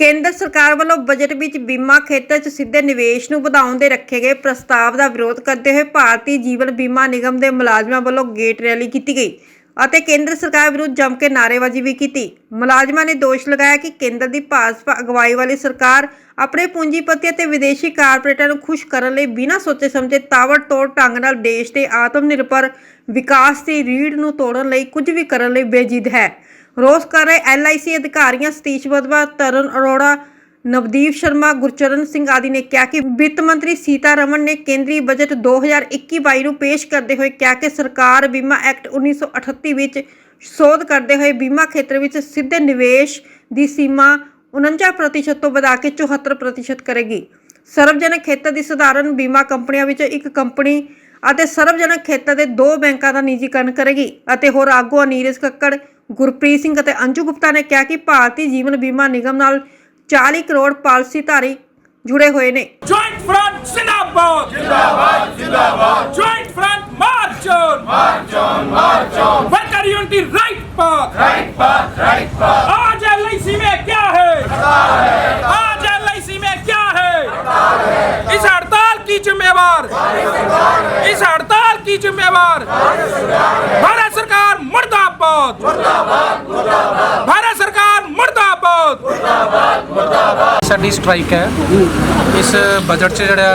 ਕੇਂਦਰ ਸਰਕਾਰ ਵੱਲੋਂ ਬਜਟ ਵਿੱਚ ਬੀਮਾ ਖੇਤਰ 'ਚ ਸਿੱਧੇ ਨਿਵੇਸ਼ ਨੂੰ ਵਧਾਉਣ ਦੇ ਰੱਖੇ ਗਏ ਪ੍ਰਸਤਾਵ ਦਾ ਵਿਰੋਧ ਕਰਦੇ ਹੋਏ ਭਾਰਤੀ ਜੀਵਨ ਬੀਮਾ ਨਿਗਮ ਦੇ ਮੁਲਾਜ਼ਮਾਂ ਵੱਲੋਂ ਗੇਟ ਰੈਲੀ ਕੀਤੀ ਗਈ ਅਤੇ ਕੇਂਦਰ ਸਰਕਾਰ ਵਿਰੁੱਧ ਜੰਮ ਕੇ ਨਾਅਰੇਬਾਜ਼ੀ ਵੀ ਕੀਤੀ। ਮੁਲਾਜ਼ਮਾਂ ਨੇ ਦੋਸ਼ ਲਗਾਇਆ ਕਿ ਕੇਂਦਰ ਦੀ ਭਾਜਪਾ ਅਗਵਾਈ ਵਾਲੀ ਸਰਕਾਰ ਆਪਣੇ ਪੂੰਜੀਪਤੀ ਅਤੇ ਵਿਦੇਸ਼ੀ ਕਾਰਪੋਰੇਟਾਂ ਨੂੰ ਖੁਸ਼ ਕਰਨ ਲਈ ਬਿਨਾਂ ਸੋਚੇ ਸਮਝੇ ਤਾਬੜਤੋੜ ਢੰਗ ਨਾਲ ਦੇਸ਼ ਦੇ ਆਤਮ ਨਿਰਭਰ ਵਿਕਾਸ ਦੀ ਰੀੜ ਨੂੰ ਤੋੜਨ ਲਈ ਕੁਝ ਵੀ ਕਰਨ ਲਈ ਬੇਜਿੱਦ ਹੈ। रोज कर रहे LIC अधिकारियों सतीश वधवा, तरन अरोड़ा, नवदीप शर्मा, गुरचरण सिंह आदि ने कहा कि वित्त मंत्री सीतारमण ने केंद्रीय बजट 2021-22 ਨੂੰ ਪੇਸ਼ ਕਰਦੇ ਹੋਏ ਕਿਹਾ ਕਿ ਸਰਕਾਰ ਬੀਮਾ ਐਕਟ 1938 ਵਿੱਚ ਸੋਧ ਕਰਦੇ ਹੋਏ ਬੀਮਾ ਖੇਤਰ ਵਿੱਚ ਸਿੱਧੇ ਨਿਵੇਸ਼ ਦੀ ਸੀਮਾ 49% ਤੋਂ ਵਧਾ ਕੇ 74% ਕਰੇਗੀ। ਸਰਵਜਨਕ ਖੇਤਰ ਦੀ ਸਧਾਰਨ ਬੀਮਾ ਕੰਪਨੀਆਂ ਵਿੱਚ ਇੱਕ ਕੰਪਨੀ ਅਤੇ ਸਰਵਜਨਕ ਖੇਤਰ ਦੇ 2 ਬੈਂਕਾਂ ਦਾ ਨਿੱਜੀਕਰਨ ਕਰੇਗੀ ਅਤੇ ਹੋਰ ਆਗੂ ਨੀਰਜ ਕੱਕੜ, गुरप्रीत सिंह और अंजू गुप्ता ने कहा कि भारतीय जीवन बीमा निगम नाल 40 करोड़ पॉलिसी धारी जुड़े हुए ने। जॉइंट फ्रंट जिंदाबाद जिंदाबाद जिंदाबाद, joint front march on march on march on, worker unity right path right path right path. आज LIC में क्या है, आज LIC में क्या है, इस हड़ताल की जिम्मेवार, इस हड़ताल की जिम्मेवार भारत सरकार मुर्दाबाद मुर्दाबाद मुर्दाबाद, भारत सरकार मुर्दाबाद मुर्दाबाद मुर्दाबाद। साडी स्ट्राइक है इस बजट 'ਚ ਜਿਹੜਾ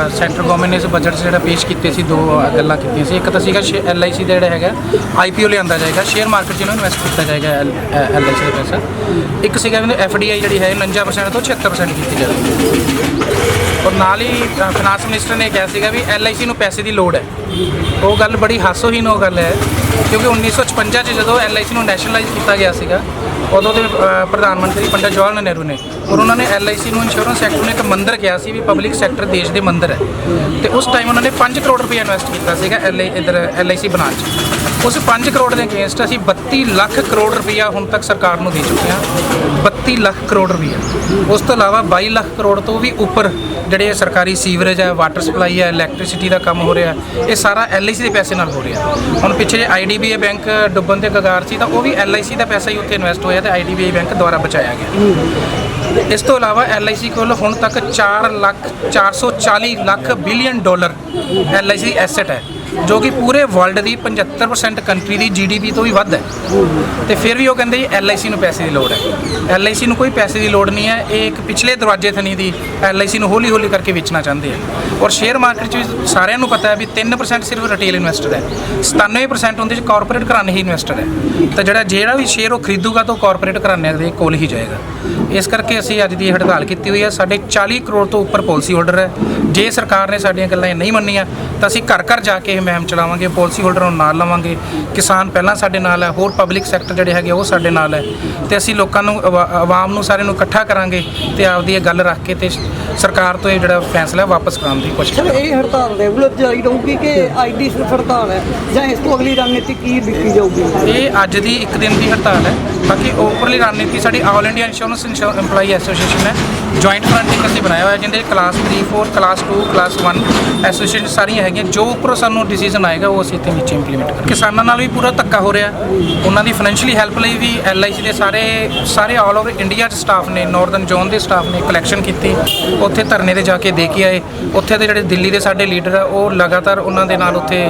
ਸੈਂਟਰ ਗਵਰਨਮੈਂਟ ਨੇ ਇਸ ਬਜਟ 'ਚ ਜਿਹੜਾ ਪੇਸ਼ ਕੀਤੇ ਸੀ, ਦੋ ਗੱਲਾਂ ਕੀਤੀਆਂ ਸੀ। ਇੱਕ ਤਾਂ ਸੀਗਾ LIC ਦਾ ਜਿਹੜਾ ਹੈਗਾ IPO ਲਿਆਂਦਾ ਜਾਏਗਾ, ਸ਼ੇਅਰ ਮਾਰਕੀਟ 'ਚ ਇਹਨੂੰ ਇਨਵੈਸਟ ਕੀਤਾ ਜਾਏਗਾ LIC ਦਾ ਪੈਸਾ। ਇੱਕ ਸੀਗਾ FDI ਜਿਹੜੀ ਹੈ 49% ਤੋਂ 76% ਕੀਤੀ ਜਾਵੇਗੀ। ਔਰ ਨਾਲ ਹੀ ਫਾਈਨਾਂਸ ਮਿਨਿਸਟਰ ਨੇ ਕਿਹਾ ਸੀਗਾ ਵੀ LIC ਨੂੰ ਪੈਸੇ ਦੀ ਲੋੜ ਹੈ। ਉਹ ਗੱਲ ਬੜੀ ਹਾਸੋਹੀਨ ਉਹ ਗੱਲ ਹੈ, ਕਿਉਂਕਿ 1956 'ਚ ਜਦੋਂ LIC ਨੂੰ ਨੈਸ਼ਨਲਾਈਜ਼ ਕੀਤਾ ਗਿਆ ਸੀਗਾ ਉਦੋਂ ਦੇ ਪ੍ਰਧਾਨ ਮੰਤਰੀ ਪੰਡਿਤ ਜਵਾਹਰ ਲਾਲ ਨਹਿਰੂ ਨੇ, ਔਰ ਉਹਨਾਂ ਨੇ LIC ਨੂੰ ਇੰਸ਼ੋਰੈਂਸ ਸੈਕਟਰ ਨੂੰ ਇੱਕ ਮੰਦਰ ਕਿਹਾ ਸੀ ਵੀ ਪਬਲਿਕ ਸੈਕਟਰ ਦੇਸ਼ ਦੇ ਮੰਦਰ ਹੈ। ਤੇ ਉਸ ਟਾਈਮ ਉਹਨਾਂ ਨੇ 5 ਕਰੋੜ ਰੁਪਏ ਇਨਵੈਸਟ ਕੀਤਾ ਸੀਗਾ LIC ਬਣਾਉਣ 'ਚ। ਉਸ 5 ਕਰੋੜ ਦੇ ਅਗੇਂਸਟ ਅਸੀਂ 32 ਲੱਖ ਕਰੋੜ ਰੁਪਈਆ ਹੁਣ ਤੱਕ ਸਰਕਾਰ ਨੂੰ ਦੇ ਚੁੱਕੇ ਹਾਂ। 32 ਲੱਖ ਕਰੋੜ ਰੁਪਈਆ। ਉਸ ਤੋਂ ਇਲਾਵਾ 22 ਲੱਖ ਕਰੋੜ ਤੋਂ ਵੀ ਉੱਪਰ ਜਿਹੜੇ ਸਰਕਾਰੀ ਸੀਵਰੇਜ ਹੈ, ਵਾਟਰ ਸਪਲਾਈ ਹੈ, ਇਲੈਕਟ੍ਰਿਸਿਟੀ ਦਾ ਕੰਮ ਹੋ ਰਿਹਾ, ਇਹ ਸਾਰਾ LIC ਦੇ ਪੈਸੇ ਨਾਲ ਹੋ ਰਿਹਾ। ਹੁਣ ਪਿੱਛੇ ਜੇ IDBI ਬੈਂਕ ਡੁੱਬਣ ਦੇ ਕਗਾਰ ਸੀ ਤਾਂ ਉਹ ਵੀ LIC ਦਾ ਪੈਸਾ ਹੀ ਉੱਥੇ ਇਨਵੈਸਟ ਹੋਇਆ ਤੇ IDBI ਬੈਂਕ ਦੁਆਰਾ ਬਚਾਇਆ ਗਿਆ। ਇਸ ਤੋਂ ਇਲਾਵਾ LIC ਕੋਲ ਹੁਣ ਤੱਕ 440 ਲੱਖ ਬਿਲੀਅਨ ਡਾਲਰ LIC ਦੀ ਐਸੈਟ ਹੈ, ਜੋ ਕਿ ਪੂਰੇ ਵਰਲਡ ਦੀ 75% ਕੰਟਰੀ ਦੀ GDP ਤੋਂ ਵੀ ਵੱਧ ਹੈ। ਤੇ ਫਿਰ ਵੀ ਉਹ ਕਹਿੰਦੇ ਜੀ LIC ਨੂੰ ਪੈਸੇ ਦੀ ਲੋੜ ਹੈ। LIC ਨੂੰ ਕੋਈ ਪੈਸੇ ਦੀ ਲੋੜ ਨਹੀਂ ਹੈ। ਇਹ ਇੱਕ ਪਿਛਲੇ ਦਰਵਾਜ਼ੇ ਥਣੀ ਦੀ LIC ਨੂੰ ਹੌਲੀ ਹੌਲੀ ਕਰਕੇ ਵੇਚਣਾ ਚਾਹੁੰਦੇ ਆ। ਔਰ ਸ਼ੇਅਰ ਮਾਰਕੀਟ 'ਚ ਵੀ ਸਾਰਿਆਂ ਨੂੰ ਪਤਾ ਹੈ ਵੀ 3% ਸਿਰਫ ਰਿਟੇਲ ਇਨਵੈਸਟਰ ਹੈ, 97% ਉਹਦੇ 'ਚ ਕਾਰਪੋਰੇਟ ਘਰਾਣੇ ਹੀ ਇਨਵੈਸਟਰ ਹੈ। ਤਾਂ ਜਿਹੜਾ ਵੀ ਸ਼ੇਅਰ ਉਹ ਖਰੀਦੂਗਾ ਤਾਂ ਉਹ ਕਾਰਪੋਰੇਟ ਘਰਾਣਿਆਂ ਦੇ ਕੋਲ ਹੀ ਜਾਏਗਾ। ਇਸ ਕਰਕੇ ਅਸੀਂ ਅੱਜ ਦੀ ਹੜਤਾਲ ਕੀਤੀ ਹੋਈ ਹੈ। ਸਾਡੇ 40 ਕਰੋੜ ਤੋਂ ਉੱਪਰ ਪਾਲਿਸੀ ਹੋਲਡਰ ਹੈ। ਜੇ ਸਰਕਾਰ ਨੇ ਸਾਡੀਆਂ ਗੱਲਾਂ ਨਹੀਂ ਮੰਨੀਆਂ ਤਾਂ ਅਸੀਂ ਘਰ ਘਰ ਜਾ ਕੇ ਮੁਹਿੰਮ ਚਲਾਵਾਂਗੇ, ਪਾਲਿਸੀ ਹੋਲਡਰਾਂ ਨੂੰ ਨਾਲ ਲਵਾਂਗੇ। ਕਿਸਾਨ ਪਹਿਲਾਂ ਸਾਡੇ ਨਾਲ ਹੈ, ਹੋਰ ਪਬਲਿਕ ਸੈਕਟਰ ਜਿਹੜੇ ਹੈਗੇ ਉਹ ਸਾਡੇ ਨਾਲ ਹੈ। ਤੇ ਅਸੀਂ ਲੋਕਾਂ ਨੂੰ, ਆਵਾਮ ਨੂੰ ਸਾਰਿਆਂ ਨੂੰ ਇਕੱਠਾ ਕਰਾਂਗੇ ਤੇ ਆਪਦੀ ਇਹ ਗੱਲ ਰੱਖ ਕੇ ਤੇ ਸਰਕਾਰ ਤੋਂ ਇਹ ਜਿਹੜਾ ਫੈਸਲਾ ਵਾਪਸ ਕਰਾਉਣ ਦੀ ਕੋਸ਼ਿਸ਼ ਕਰਾਂਗੇ। ਇਹ ਹੜਤਾਲ ਰੈਗੂਲਰ ਜਾਰੀ ਰਹੂਗੀ ਕਿ ਅੱਜ ਦੀ ਸਿਰਫ ਹੜਤਾਲ ਹੈ ਜਾਂ ਇਸ ਤੋਂ ਅਗਲੀ ਰਣਨੀਤੀ ਕੀ ਲਿਖੀ ਜਾਊਗੀ? ਇਹ ਅੱਜ ਦੀ ਇੱਕ ਦਿਨ ਦੀ ਹੜਤਾਲ ਹੈ। ਬਾਕੀ ਉੱਪਰਲੀ ਰਣਨੀਤੀ ਸਾਡੀ all India insurance employee association ਹੈ, ਜੁਆਇੰਟ ਫਰੰਟ ਇੱਕ ਅਸੀਂ ਬਣਾਇਆ ਹੋਇਆ, ਜਿਹਦੇ ਕਲਾਸ 3, 4, ਕਲਾਸ 2, ਕਲਾਸ 1 ਐਸੋਸੀਏਸ਼ਨ ਸਾਰੀਆਂ ਹੈਗੀਆਂ। ਜੋ ਉੱਪਰੋਂ ਸਾਨੂੰ ਡਿਸੀਜਨ ਆਏਗਾ ਉਹ ਅਸੀਂ ਇੱਥੇ ਵਿੱਚ ਇੰਪਲੀਮੈਂਟ ਕਰਾਂਗੇ। ਕਿਸਾਨਾਂ ਨਾਲ ਵੀ ਪੂਰਾ ਧੱਕਾ ਹੋ ਰਿਹਾ, ਉਹਨਾਂ ਦੀ ਫਾਈਨੈਂਸ਼ੀਅਲੀ ਹੈਲਪ ਲਈ ਵੀ LIC ਦੇ ਸਾਰੇ ਆਲ ਓਵਰ ਇੰਡੀਆ 'ਚ ਸਟਾਫ ਨੇ, ਨਾਰਦਰਨ ਜ਼ੋਨ ਦੇ ਸਟਾਫ ਨੇ ਕਲੈਕਸ਼ਨ ਕੀਤੀ, ਉੱਥੇ ਧਰਨੇ 'ਤੇ ਜਾ ਕੇ ਦੇ ਕੇ ਆਏ। ਉੱਥੇ ਦੇ ਜਿਹੜੇ ਦਿੱਲੀ ਦੇ ਸਾਡੇ ਲੀਡਰ ਆ ਉਹ ਲਗਾਤਾਰ ਉਹਨਾਂ ਦੇ ਨਾਲ ਉੱਥੇ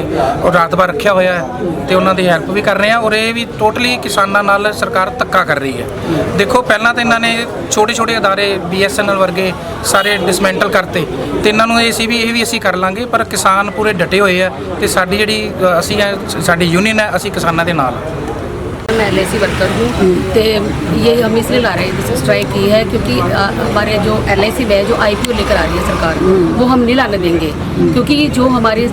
ਰਾਤ ਭਰ ਰੱਖਿਆ ਹੋਇਆ ਹੈ ਤੇ ਉਹਨਾਂ ਦੀ ਹੈਲਪ ਵੀ ਕਰ ਰਹੇ ਆ। ਔਰ ਇਹ ਵੀ ਟੋਟਲੀ ਕਿਸਾਨਾਂ ਨਾਲ ਸਰਕਾਰ ਧੱਕਾ ਕਰ ਰਹੀ ਹੈ। ਦੇਖੋ ਪਹਿਲਾਂ ਤਾਂ ਇਹਨਾਂ ਨੇ ਛੋਟੇ ਛੋਟੇ ਅਦਾਰੇ BSNL ਵਰਗੇ ਸਾਰੇ ਡਿਸਮੈਂਟਲ ਕਰਤੇ ਤੇ ਇਹਨਾਂ ਨੂੰ ਇਹ ਸੀ ਵੀ ਇਹ ਵੀ ਅਸੀਂ ਕਰ ਲਾਂਗੇ, ਪਰ ਕਿਸਾਨ ਪੂਰੇ ਡਟੇ ਹੋਏ ਆ ਤੇ ਸਾਡੀ ਜਿਹੜੀ ਅਸੀਂ ਸਾਡੀ ਯੂਨੀਅਨ ਹੈ, ਅਸੀਂ ਕਿਸਾਨਾਂ ਦੇ ਨਾਲ। मैं LIC वर्कर हूँ, तो ये हम इसलिए ला रहे हैं, स्ट्राइक की है क्योंकि हमारे जो LIC में जो IPO लेकर आ रही है सरकार, वो हम नहीं लाने देंगे। क्योंकि जो हमारे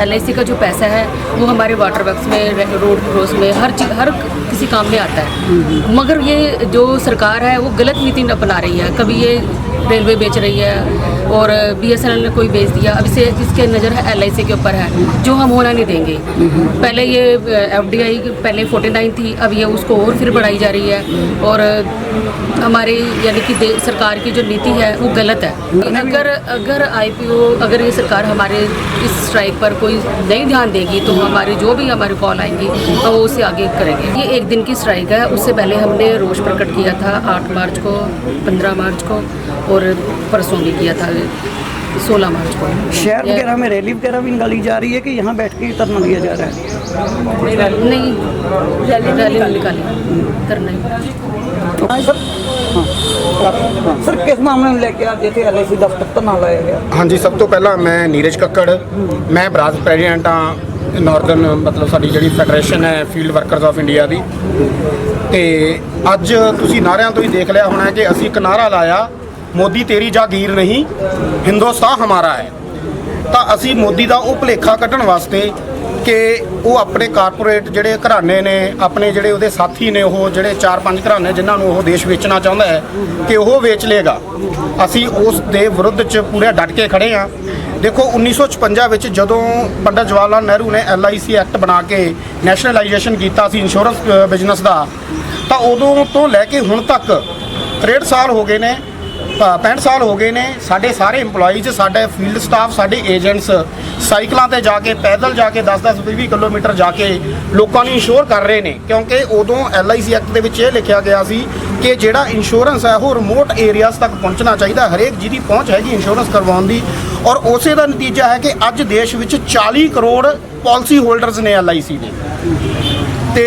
LIC का जो पैसा है वो हमारे वाटर वर्क्स में, रोड क्रॉस में, हर चीज़, हर किसी काम में आता है। मगर ये जो सरकार है वो गलत नीति अपना रही है। कभी ये रेलवे बेच रही है और BSNL ने कोई बेच दिया। अब इसे जिसके नज़र है LIC के ऊपर है, जो हम होना नहीं देंगे। पहले ये FDI पहले 49 थी, अब है उसको और फिर बढ़ाई जा रही है और हमारी यानी कि सरकार की जो नीति है वो गलत है। अगर IPO अगर ये सरकार हमारे इस स्ट्राइक पर कोई नहीं ध्यान देगी तो हमारी जो भी हमारी कॉल आएंगी तो वो उससे आगे करेंगे। ये 1 दिन की स्ट्राइक है, उससे पहले हमने रोष प्रकट किया था 8 मार्च को, 15 मार्च को और परसों भी किया था 16 मार्च को। शहर वगैरह में रैली वगैरह भी निकाली जा रही है कि यहाँ बैठ के धरना दिया जा रहा है? नहीं, रैली नहीं निकाली, करना ही। सर किस मामले में लेके आए थे LIC दफ्तर ਧਰਨਾ ਲਾਇਆ ਗਿਆ? ਹਾਂਜੀ, ਸਭ ਤੋਂ ਪਹਿਲਾਂ ਮੈਂ ਨੀਰਜ ਕੱਕੜ, ਮੈਂ ਬਰਾਜ ਪ੍ਰੈਜ਼ੀਡੈਂਟ ਹਾਂ ਨਾਰਦਰਨ, ਮਤਲਬ ਸਾਡੀ ਜਿਹੜੀ ਫੈਡਰੇਸ਼ਨ ਹੈ ਫੀਲਡ ਵਰਕਰਸ ਆਫ ਇੰਡੀਆ ਦੀ। ਤੇ ਅੱਜ ਤੁਸੀਂ ਨਾਰਿਆਂ ਤੋਂ ਹੀ ਦੇਖ ਲਿਆ ਹੋਣਾ ਕਿ ਅਸੀਂ ਇੱਕ ਨਾਰਾ ਲਾਇਆ, ਮੋਦੀ ਤੇਰੀ ਜਾਗੀਰ ਨਹੀਂ, ਹਿੰਦੁਸਤਾਨ ਹਮਾਰਾ ਹੈ। ਤਾਂ ਅਸੀਂ ਮੋਦੀ ਦਾ ਉਹ ਭੁਲੇਖਾ ਕੱਢਣ ਵਾਸਤੇ ਕਿ ਉਹ ਆਪਣੇ ਕਾਰਪੋਰੇਟ ਜਿਹੜੇ ਘਰਾਣੇ ਨੇ, ਆਪਣੇ ਜਿਹੜੇ ਉਹਦੇ ਸਾਥੀ ਨੇ, ਉਹ ਜਿਹੜੇ 4-5 ਘਰਾਣੇ ਜਿਨ੍ਹਾਂ ਨੂੰ ਉਹ ਦੇਸ਼ ਵੇਚਣਾ ਚਾਹੁੰਦਾ ਹੈ ਕਿ ਉਹ ਵੇਚ ਲੇਗਾ, ਅਸੀਂ ਉਸ ਦੇ ਵਿਰੁੱਧ 'ਚ ਪੂਰੇ ਡਟ ਕੇ ਖੜੇ ਹਾਂ। ਦੇਖੋ 1956 ਵਿੱਚ ਜਦੋਂ ਪੰਡਿਤ ਜਵਾਹਰ ਲਾਲ ਨਹਿਰੂ ਨੇ LIC ਐਕਟ ਬਣਾ ਕੇ ਨੈਸ਼ਨਲਾਈਜੇਸ਼ਨ ਕੀਤਾ ਸੀ ਇੰਸ਼ੋਰੈਂਸ ਬਿਜ਼ਨਸ ਦਾ, ਤਾਂ ਉਦੋਂ ਤੋਂ ਲੈ ਕੇ ਹੁਣ ਤੱਕ 63 ਸਾਲ ਹੋ ਗਏ ਨੇ, 65 ਸਾਲ ਹੋ ਗਏ ਨੇ। ਸਾਡੇ ਸਾਰੇ EMPLOYEEਜ਼, ਸਾਡੇ ਫੀਲਡ ਸਟਾਫ, ਸਾਡੇ ਏਜੰਟਸ ਸਾਈਕਲਾਂ ਤੇ ਜਾ ਕੇ, ਪੈਦਲ ਜਾ ਕੇ 10-10, 20-20 ਕਿਲੋਮੀਟਰ ਜਾ ਕੇ ਲੋਕਾਂ ਨੂੰ ਇੰਸ਼ੋਰ ਕਰ ਰਹੇ ਨੇ, ਕਿਉਂਕਿ ਉਦੋਂ LIC ਐਕਟ ਦੇ ਵਿੱਚ ਇਹ ਲਿਖਿਆ ਗਿਆ ਸੀ ਕਿ ਜਿਹੜਾ ਇੰਸ਼ੋਰੈਂਸ ਹੈ ਉਹ ਰਿਮੋਟ ਏਰੀਆਜ਼ ਤੱਕ ਪਹੁੰਚਣਾ ਚਾਹੀਦਾ, ਹਰੇਕ ਜਿਹਦੀ ਪਹੁੰਚ ਹੈਗੀ ਇੰਸ਼ੋਰੈਂਸ ਕਰਵਾਉਣ ਦੀ। ਔਰ ਉਸੇ ਦਾ ਨਤੀਜਾ ਹੈ ਕਿ ਅੱਜ ਦੇਸ਼ ਵਿੱਚ 40 ਕਰੋੜ ਪਾਲਿਸੀ ਹੋਲਡਰਸ ਨੇ LIC ਦੇ। ਤੇ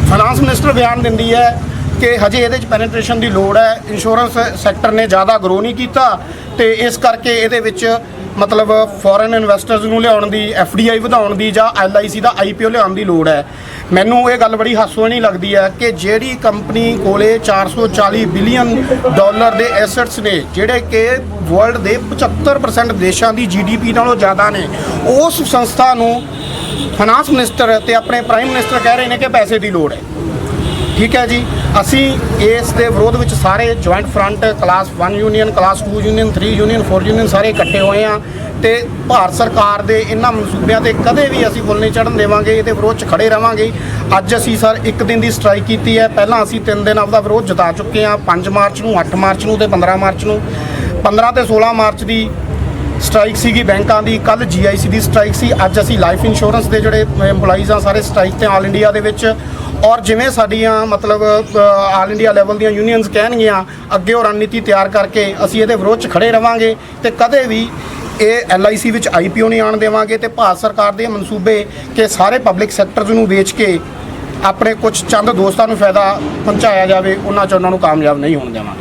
ਫਾਈਨਾਂਸ ਮਿਨਿਸਟਰ ਬਿਆਨ ਦਿੰਦੀ ਹੈ ਕਿ ਹਜੇ ਇਹਦੇ 'ਚ ਪੈਨੇਟ੍ਰੇਸ਼ਨ ਦੀ ਲੋੜ ਹੈ, ਇੰਸ਼ੋਰੈਂਸ ਸੈਕਟਰ ਨੇ ਜ਼ਿਆਦਾ ਗਰੋ ਨਹੀਂ ਕੀਤਾ ਤੇ ਇਸ ਕਰਕੇ ਇਹਦੇ ਵਿੱਚ ਮਤਲਬ ਫੋਰਨ ਇਨਵੈਸਟਰਸ ਨੂੰ ਲਿਆਉਣ ਦੀ, FDI ਵਧਾਉਣ ਦੀ ਜਾਂ LIC ਦਾ IPO ਲਿਆਉਣ ਦੀ ਲੋੜ ਹੈ। ਮੈਨੂੰ ਇਹ ਗੱਲ ਬੜੀ ਹਾਸੋਹੀਣੀ ਲੱਗਦੀ ਹੈ ਕਿ ਜਿਹੜੀ ਕੰਪਨੀ ਕੋਲੇ 440 ਬਿਲੀਅਨ ਡਾਲਰ ਦੇ ਐਸੈਟਸ ਨੇ, ਜਿਹੜੇ ਕਿ ਵਰਲਡ ਦੇ 75% ਦੇਸ਼ਾਂ ਦੀ GDP ਨਾਲੋਂ ਜ਼ਿਆਦਾ ਨੇ, ਉਸ ਸੰਸਥਾ ਨੂੰ ਫਾਈਨਾਂਸ ਮਿਨਿਸਟਰ ਤੇ ਆਪਣੇ ਪ੍ਰਾਈਮ ਮਿਨਿਸਟਰ ਕਹਿ ਰਹੇ ਨੇ ਕਿ ਪੈਸੇ ਦੀ ਲੋੜ ਹੈ। ਠੀਕ ਹੈ ਜੀ, ਅਸੀਂ ਇਸ ਦੇ ਵਿਰੋਧ ਵਿੱਚ ਸਾਰੇ joint front, class 1 union, class 2 union, 3 union, 4 union ਸਾਰੇ ਇਕੱਠੇ ਹੋਏ ਹਾਂ ਤੇ ਭਾਰਤ ਸਰਕਾਰ ਦੇ ਇਹਨਾਂ ਮਨਸੂਬਿਆਂ ਤੇ ਕਦੇ ਵੀ ਅਸੀਂ ਫੁੱਲ ਨਹੀਂ ਚੜ੍ਹਨ ਦੇਵਾਂਗੇ, ਇਹਦੇ ਵਿਰੋਧ 'ਚ ਖੜੇ ਰਵਾਂਗੇ। ਅੱਜ ਅਸੀਂ ਸਰ 1 ਦਿਨ ਦੀ ਸਟ੍ਰਾਈਕ ਕੀਤੀ ਹੈ, ਪਹਿਲਾਂ ਅਸੀਂ 3 ਦਿਨ ਆਪਦਾ ਵਿਰੋਧ ਜਤਾ ਚੁੱਕੇ ਹਾਂ, 5 ਮਾਰਚ ਨੂੰ, 8 ਮਾਰਚ ਨੂੰ ਤੇ 15 ਮਾਰਚ ਨੂੰ। 15 ਤੇ 16 ਮਾਰਚ ਦੀ ਸਟ੍ਰਾਈਕ ਸੀਗੀ ਬੈਂਕਾਂ ਦੀ, ਕੱਲ੍ਹ GIC ਦੀ ਸਟ੍ਰਾਈਕ ਸੀ, ਅੱਜ ਅਸੀਂ ਲਾਈਫ ਇੰਸ਼ੋਰੈਂਸ ਦੇ ਜਿਹੜੇ EMPLOYEEਜ਼ ਆ ਸਾਰੇ ਸਟ੍ਰਾਈਕ ਤੇ ਆਲ ਇੰਡੀਆ ਦੇ ਵਿੱਚ। ਔਰ ਜਿਵੇਂ ਸਾਡੀਆਂ ਮਤਲਬ ਆਲ ਇੰਡੀਆ ਲੈਵਲ ਦੀਆਂ ਯੂਨੀਅਨਸ ਕਹਿਣਗੀਆਂ, ਅੱਗੇ ਉਹ ਰਣਨੀਤੀ ਤਿਆਰ ਕਰਕੇ ਅਸੀਂ ਇਹਦੇ ਵਿਰੋਧ 'ਚ ਖੜੇ ਰਵਾਂਗੇ ਤੇ ਕਦੇ ਵੀ ਇਹ LIC ਵਿੱਚ IPO ਨਹੀਂ ਆਉਣ ਦੇਵਾਂਗੇ। ਤੇ ਭਾਰਤ ਸਰਕਾਰ ਦੇ ਮਨਸੂਬੇ ਕਿ ਸਾਰੇ ਪਬਲਿਕ ਸੈਕਟਰਸ ਨੂੰ ਵੇਚ ਕੇ ਆਪਣੇ ਕੁਝ ਚੰਦ ਦੋਸਤਾਂ ਨੂੰ ਫਾਇਦਾ ਪਹੁੰਚਾਇਆ ਜਾਵੇ, ਉਹਨਾਂ 'ਚ ਉਹਨਾਂ ਨੂੰ ਕਾਮਯਾਬ ਨਹੀਂ ਹੋਣ ਦੇਵਾਂਗੇ।